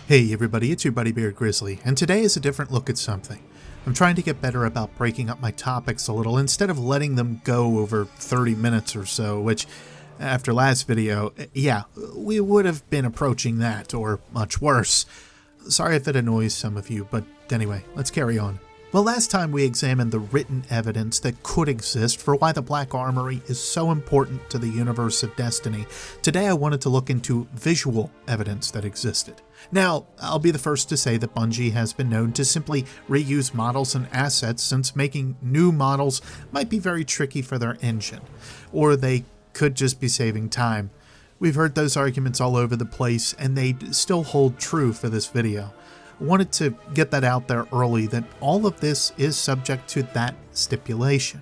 Hey everybody, it's your buddy Beard Grizzly, and today is a different look at something. I'm trying to get better about breaking up my topics a little instead of letting them go over 30 minutes or so, which, after last video, yeah, we would have been approaching that, or much worse. Sorry if it annoys some of you, but anyway, let's carry on. Well, last time we examined the written evidence that could exist for why the Black Armory is so important to the universe of Destiny. Today I wanted to look into visual evidence that existed. Now, I'll be the first to say that Bungie has been known to simply reuse models and assets, since making new models might be very tricky for their engine, or they could just be saving time. We've heard those arguments all over the place, and they still hold true for this video. I wanted to get that out there early, that all of this is subject to that stipulation.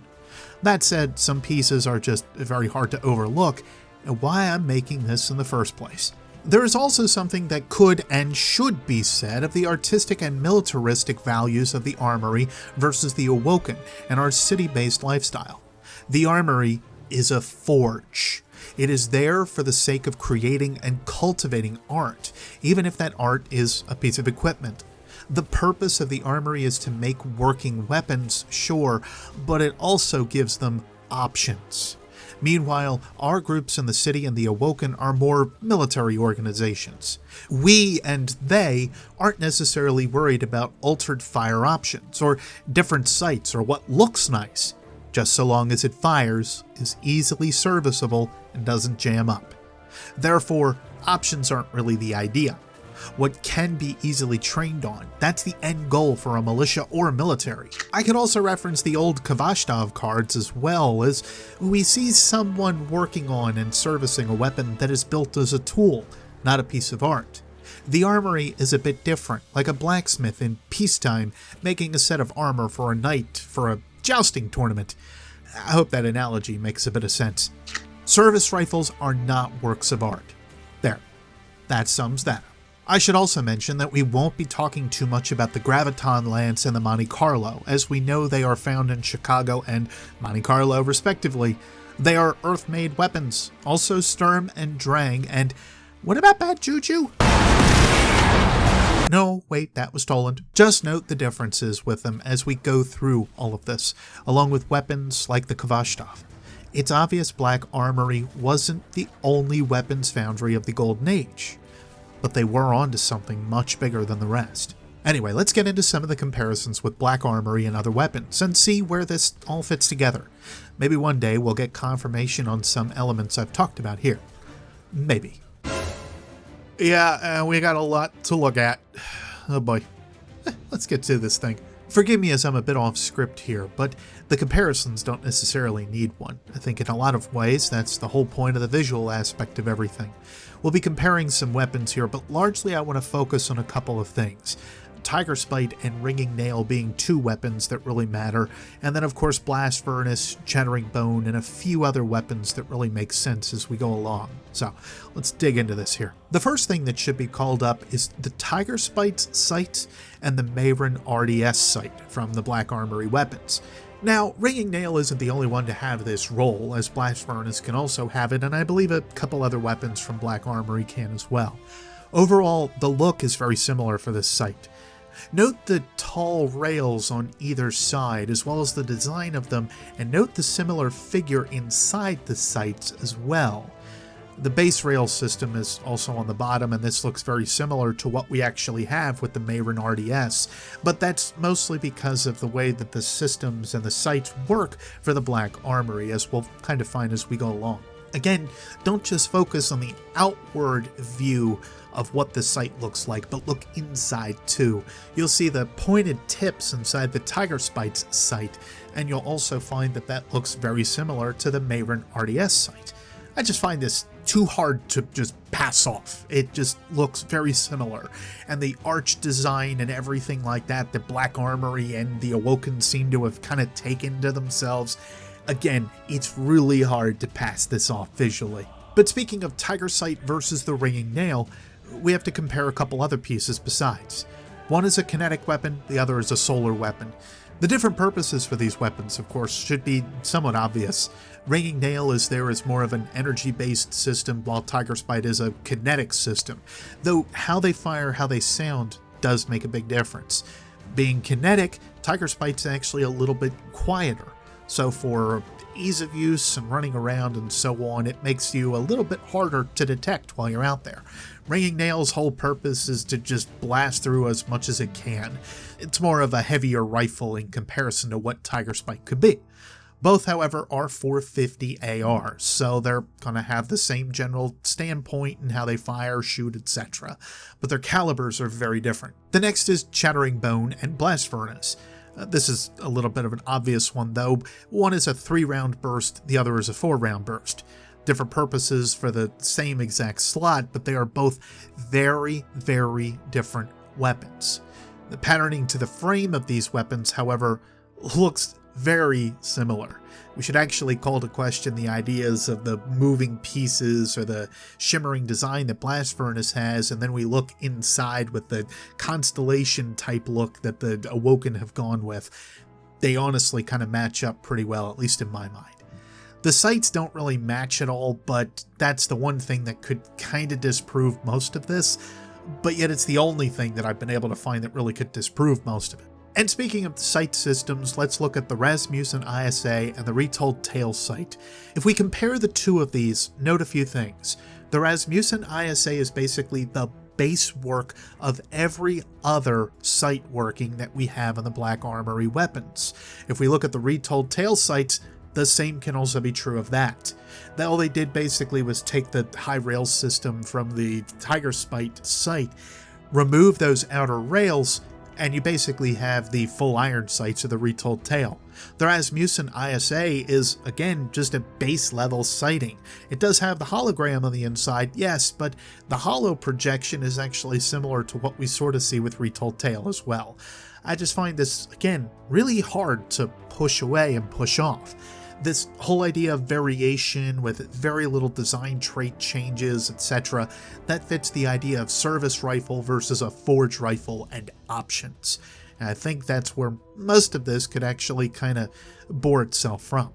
That said, some pieces are just very hard to overlook, and why I'm making this in the first place. There is also something that could and should be said of the artistic and militaristic values of the Armory versus the Awoken and our city-based lifestyle. The Armory is a forge. It is there for the sake of creating and cultivating art, even if that art is a piece of equipment. The purpose of the Armory is to make working weapons, sure, but it also gives them options. Meanwhile, our groups in the city and the Awoken are more military organizations. We and they aren't necessarily worried about altered fire options, or different sights, or what looks nice, just so long as it fires, is easily serviceable, and doesn't jam up. Therefore, options aren't really the idea. What can be easily trained on, that's the end goal for a militia or a military. I could also reference the old Kvashtov cards, as well as we see someone working on and servicing a weapon that is built as a tool, not a piece of art. The Armory is a bit different, like a blacksmith in peacetime making a set of armor for a knight for a jousting tournament. I hope that analogy makes a bit of sense. Service rifles are not works of art. There, that sums that up. I should also mention that we won't be talking too much about the Graviton Lance and the Monte Carlo, as we know they are found in Chicago and Monte Carlo respectively. They are Earth-made weapons, also Sturm and Drang, and what about Bad Juju? No, wait, that was Toland. Just note the differences with them as we go through all of this, along with weapons like the Kvashtov. It's obvious Black Armory wasn't the only weapons foundry of the Golden Age, but they were onto something much bigger than the rest. Anyway, let's get into some of the comparisons with Black Armory and other weapons, and see where this all fits together. Maybe one day we'll get confirmation on some elements I've talked about here. Maybe. Yeah, we got a lot to look at. Oh boy. Let's get to this thing. Forgive me as I'm a bit off script here, but the comparisons don't necessarily need one. I think in a lot of ways that's the whole point of the visual aspect of everything. We'll be comparing some weapons here, but largely I want to focus on a couple of things. Tiger Spite and Ringing Nail being two weapons that really matter, and then of course Blast Furnace, Chattering Bone, and a few other weapons that really make sense as we go along. So let's dig into this here. The first thing that should be called up is the Tiger Spite's sight and the Mayrin RDS sight from the Black Armory weapons. Now, Ringing Nail isn't the only one to have this role, as Blast Furnace can also have it, and I believe a couple other weapons from Black Armory can as well. Overall, the look is very similar for this sight. Note the tall rails on either side, as well as the design of them, and note the similar figure inside the sights as well. The base rail system is also on the bottom, and this looks very similar to what we actually have with the Mayrin RDS, but that's mostly because of the way that the systems and the sights work for the Black Armory, as we'll kind of find as we go along. Again, don't just focus on the outward view of what the sight looks like, but look inside too. You'll see the pointed tips inside the Tiger Spite's sight, and you'll also find that that looks very similar to the Mayrin RDS sight. I just find this too hard to just pass off. It just looks very similar, and the arch design and everything like that, the Black Armory and the Awoken seem to have kind of taken to themselves. Again, it's really hard to pass this off visually. But speaking of Tiger Sight versus the Ringing Nail, we have to compare a couple other pieces besides. One is a kinetic weapon, the other is a solar weapon. The different purposes for these weapons, of course, should be somewhat obvious. Ringing Nail is there as more of an energy-based system, while Tiger Spite is a kinetic system, though how they fire, how they sound, does make a big difference. Being kinetic, Tiger Spite's actually a little bit quieter, so for ease of use and running around and so on, it makes you a little bit harder to detect while you're out there. Ringing Nail's whole purpose is to just blast through as much as it can. It's more of a heavier rifle in comparison to what Tiger Spite could be. Both, however, are 450 AR, so they're going to have the same general standpoint in how they fire, shoot, etc., but their calibers are very different. The next is Chattering Bone and Blast Furnace. This is a little bit of an obvious one, though. One is a 3-round burst, the other is a 4-round burst. Different purposes for the same exact slot, but they are both very, very different weapons. The patterning to the frame of these weapons, however, looks very similar. We should actually call to question the ideas of the moving pieces or the shimmering design that Blast Furnace has, and then we look inside with the constellation type look that the Awoken have gone with. They honestly kind of match up pretty well, at least in my mind. The sights don't really match at all, but that's the one thing that could kind of disprove most of this, but yet it's the only thing that I've been able to find that really could disprove most of it. And speaking of sight systems, let's look at the Rasmussen ISA and the Retold Tale sight. If we compare the two of these, note a few things. The Rasmussen ISA is basically the base work of every other sight working that we have in the Black Armory weapons. If we look at the Retold Tale sights, the same can also be true of that. All they did basically was take the high rail system from the Tiger Spite sight, remove those outer rails, and you basically have the full iron sights of the Retold Tale. The Rasmussen ISA is, again, just a base level sighting. It does have the hologram on the inside, yes, but the holo projection is actually similar to what we sort of see with Retold Tale as well. I just find this, again, really hard to push away and push off. This whole idea of variation with very little design trait changes, etc., that fits the idea of service rifle versus a forge rifle and options. And I think that's where most of this could actually kind of bore itself from.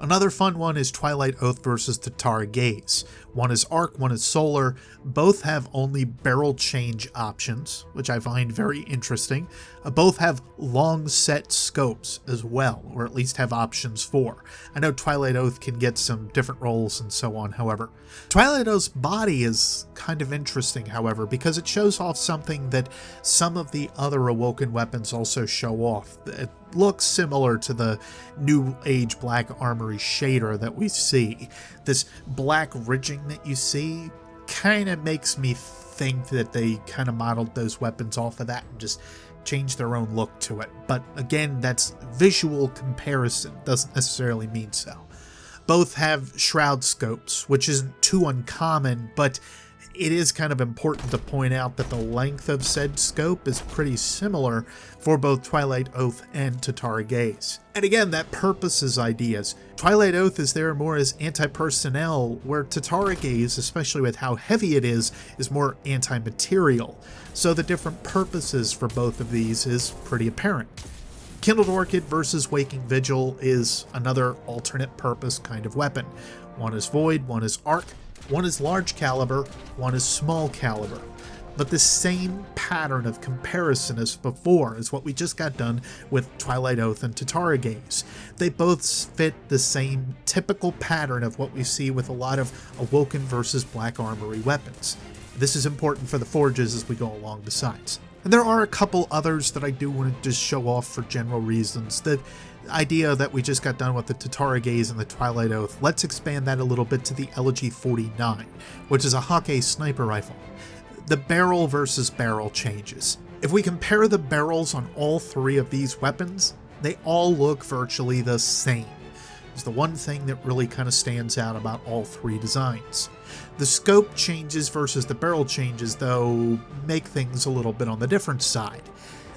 Another fun one is Twilight Oath versus Tatara Gaze. One is arc, one is solar. Both have only barrel change options, which I find very interesting. Both have long set scopes as well, or at least have options for. I know Twilight Oath can get some different rolls and so on, however. Twilight Oath's body is kind of interesting, however, because it shows off something that some of the other Awoken weapons also show off. It looks similar to the New Age Black Armory shader that we see. This black ridging that you see kind of makes me think that they kind of modeled those weapons off of that and just changed their own look to it. But again, that's visual comparison, doesn't necessarily mean so. Both have shroud scopes, which isn't too uncommon, but it is kind of important to point out that the length of said scope is pretty similar for both Twilight Oath and Tatara Gaze. And again, that purposes ideas. Twilight Oath is there more as anti-personnel, where Tatara Gaze, especially with how heavy it is more anti-material. So the different purposes for both of these is pretty apparent. Kindled Orchid versus Waking Vigil is another alternate purpose kind of weapon. One is void, one is arc, one is large caliber, one is small caliber. But the same pattern of comparison as before is what we just got done with Twilight Oath and Tatara Gaze. They both fit the same typical pattern of what we see with a lot of Awoken versus Black Armory weapons. This is important for the forges as we go along besides. And there are a couple others that I do want to just show off for general reasons. The idea that we just got done with the Tatara Gaze and the Twilight Oath, let's expand that a little bit to the Elegy 49, which is a Hawk-A sniper rifle. The barrel versus barrel changes. If we compare the barrels on all three of these weapons, they all look virtually the same. It's the one thing that really kind of stands out about all three designs. The scope changes versus the barrel changes, though, make things a little bit on the different side.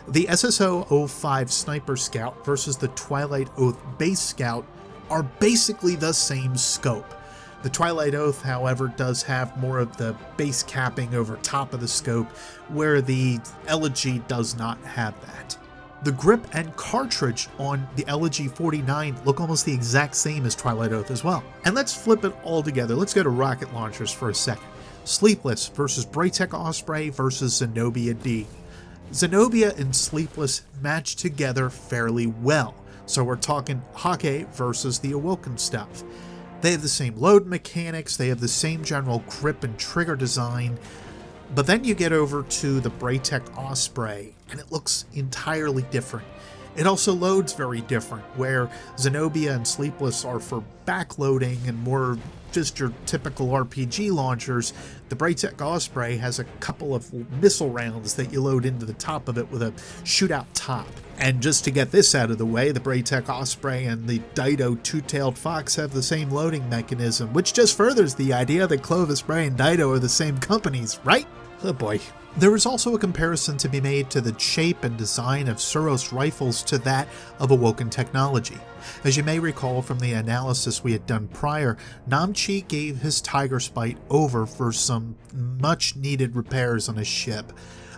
The SSO-05 Sniper Scout versus the Twilight Oath Base Scout are basically the same scope. The Twilight Oath, however, does have more of the base capping over top of the scope, where the Elegy does not have that. The grip and cartridge on the Elegy 49 look almost the exact same as Twilight Oath as well. And let's flip it all together. Let's go to rocket launchers for a second. Sleepless versus Braytech Osprey versus Zenobia D. Zenobia and Sleepless match together fairly well. So we're talking Hake versus the Awoken stuff. They have the same load mechanics, they have the same general grip and trigger design, but then you get over to the Braytech Osprey and it looks entirely different. It also loads very different, where Zenobia and Sleepless are for backloading and more just your typical RPG launchers. The Braytech Osprey has a couple of missile rounds that you load into the top of it with a shootout top. And just to get this out of the way, the Braytech Osprey and the Dido Two-Tailed Fox have the same loading mechanism, which just furthers the idea that Clovis Bray and Dido are the same companies, right? Oh boy. There is also a comparison to be made to the shape and design of Suros rifles to that of Awoken technology. As you may recall from the analysis we had done prior, Namchi gave his Tiger Spite over for some much needed repairs on his ship.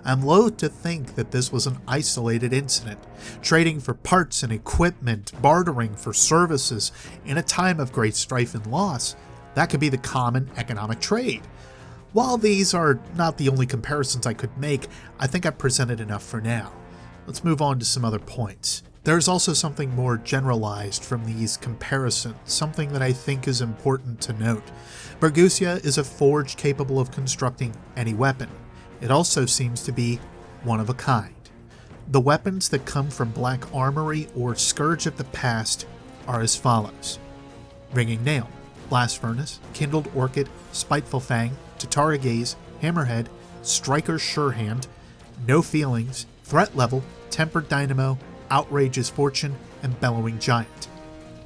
I'm loath to think that this was an isolated incident. Trading for parts and equipment, bartering for services, in a time of great strife and loss, that could be the common economic trade. While these are not the only comparisons I could make, I think I've presented enough for now. Let's move on to some other points. There's also something more generalized from these comparisons, something that I think is important to note. Bergusia is a forge capable of constructing any weapon. It also seems to be one of a kind. The weapons that come from Black Armory or Scourge of the Past are as follows: Ringing Nail, Blast Furnace, Kindled Orchid, Spiteful Fang, Tatara Gaze, Hammerhead, Striker's Sure Hand, No Feelings, Threat Level, Tempered Dynamo, Outrageous Fortune, and Bellowing Giant.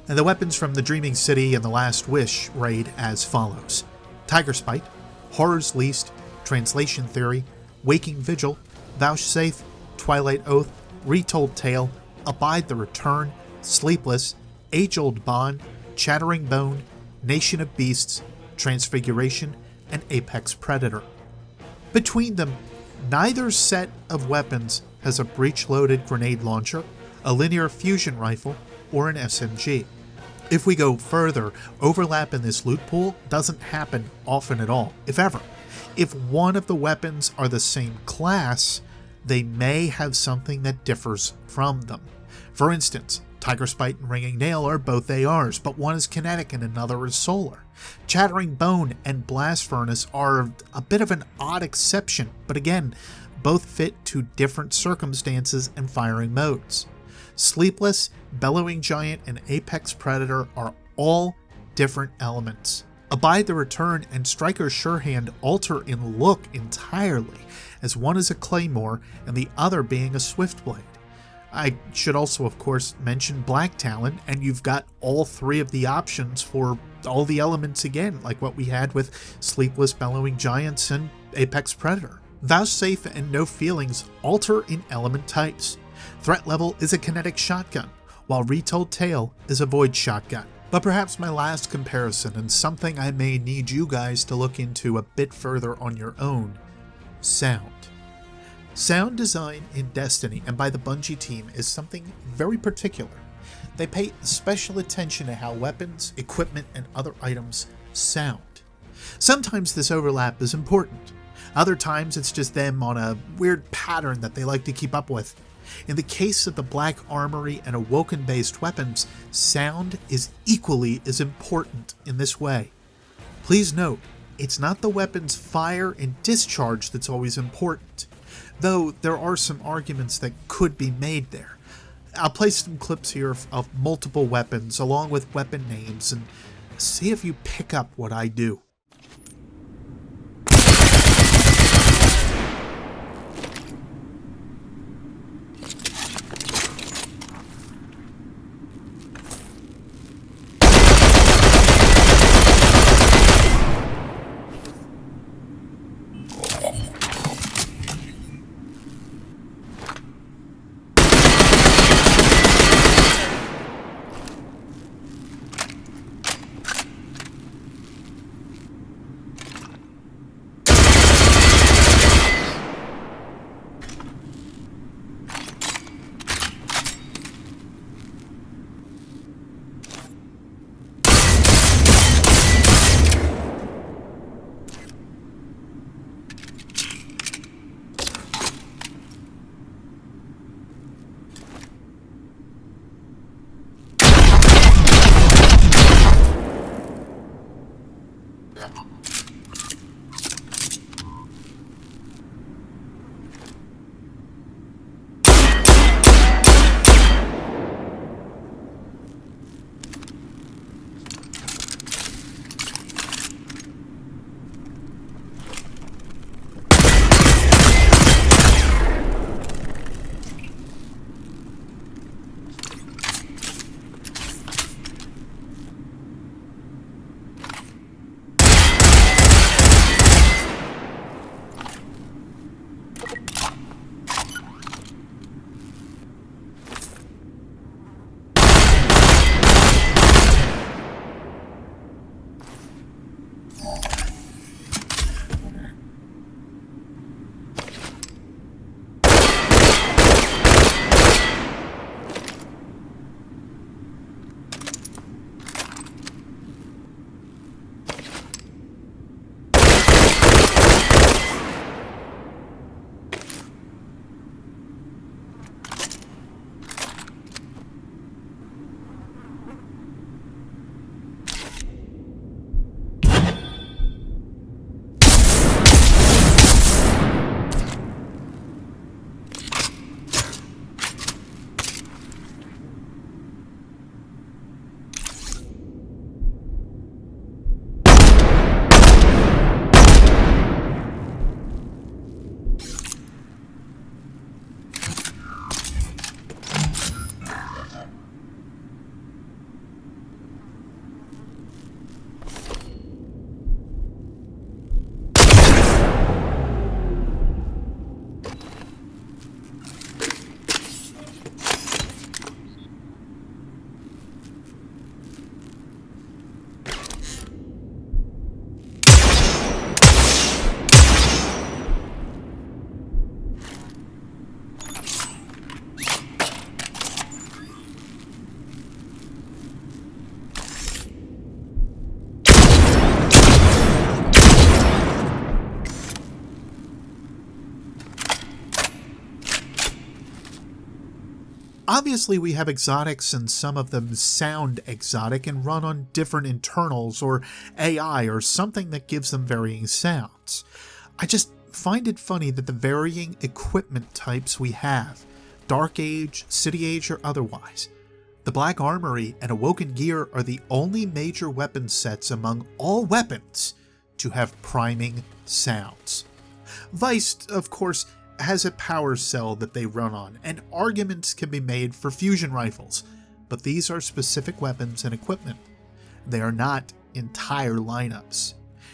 And the weapons from the Dreaming City and the Last Wish raid as follows: Tiger Spite, Horror's Least, Translation Theory, Waking Vigil, Vouchsafe, Twilight Oath, Retold Tale, Abide the Return, Sleepless, Age-Old Bond, Chattering Bone, Nation of Beasts, Transfiguration, and Apex Predator. Between them, neither set of weapons has a breech-loaded grenade launcher, a linear fusion rifle, or an SMG. If we go further, overlap in this loot pool doesn't happen often at all, if ever. If one of the weapons are the same class, they may have something that differs from them. For instance, Tiger Spite and Ringing Nail are both ARs, but one is kinetic and another is solar. Chattering Bone and Blast Furnace are a bit of an odd exception, but again, both fit to different circumstances and firing modes. Sleepless, Bellowing Giant, and Apex Predator are all different elements. Abide the Return and Striker's Sure Hand alter in look entirely, as one is a claymore and the other being a swiftblade. I should also, of course, mention Black Talon, and you've got all three of the options for all the elements again, like what we had with Sleepless, Bellowing Giants, and Apex Predator. Vouchsafe and No Feelings alter in element types. Threat Level is a kinetic shotgun, while Retold Tale is a void shotgun. But perhaps my last comparison, and something I may need you guys to look into a bit further on your own: sound. Sound design in Destiny and by the Bungie team is something very particular. They pay special attention to how weapons, equipment, and other items sound. Sometimes this overlap is important. Other times it's just them on a weird pattern that they like to keep up with. In the case of the Black Armory and Awoken-based weapons, sound is equally as important in this way. Please note, it's not the weapon's fire and discharge that's always important, though there are some arguments that could be made there. I'll play some clips here of multiple weapons along with weapon names and see if you pick up what I do. Obviously, we have exotics and some of them sound exotic and run on different internals or AI or something that gives them varying sounds. I just find it funny that the varying equipment types we have, Dark Age, City Age, or otherwise, the Black Armory and Awoken Gear are the only major weapon sets among all weapons to have priming sounds. Vice, of course, has a power cell that they run on, and arguments can be made for fusion rifles, but these are specific weapons and equipment. They are not entire lineups.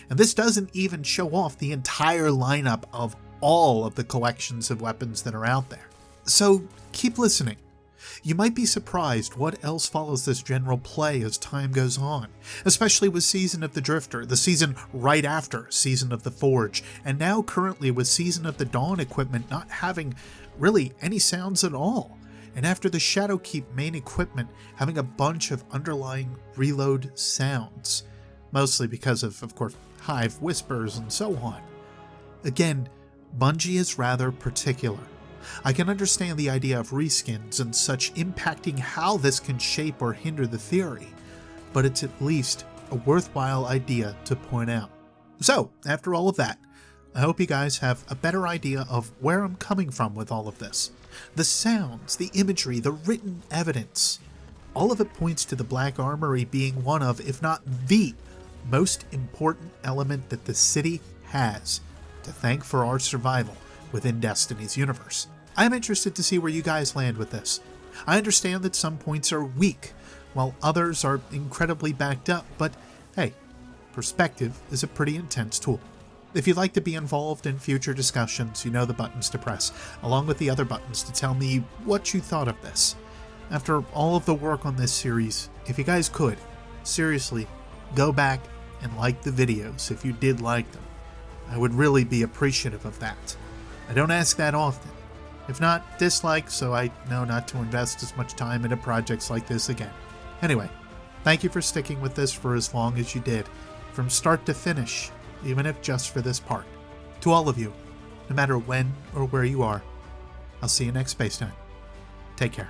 And this doesn't even show off the entire lineup of all of the collections of weapons that are out there. So keep listening. You might be surprised what else follows this general play as time goes on, especially with Season of the Drifter, the season right after Season of the Forge, and now currently with Season of the Dawn equipment not having really any sounds at all, and after the Shadowkeep main equipment having a bunch of underlying reload sounds, mostly because of course, Hive whispers and so on. Again, Bungie is rather particular. I can understand the idea of reskins and such impacting how this can shape or hinder the theory, but it's at least a worthwhile idea to point out. So, after all of that, I hope you guys have a better idea of where I'm coming from with all of this. The sounds, the imagery, the written evidence, all of it points to the Black Armory being one of, if not the most important element that the city has to thank for our survival within Destiny's universe. I'm interested to see where you guys land with this. I understand that some points are weak, while others are incredibly backed up, but hey, perspective is a pretty intense tool. If you'd like to be involved in future discussions, you know the buttons to press, along with the other buttons to tell me what you thought of this. After all of the work on this series, if you guys could, seriously, go back and like the videos if you did like them. I would really be appreciative of that. I don't ask that often. If not, dislike so I know not to invest as much time into projects like this again. Anyway, thank you for sticking with this for as long as you did, from start to finish, even if just for this part. To all of you, no matter when or where you are, I'll see you next Space Time. Take care.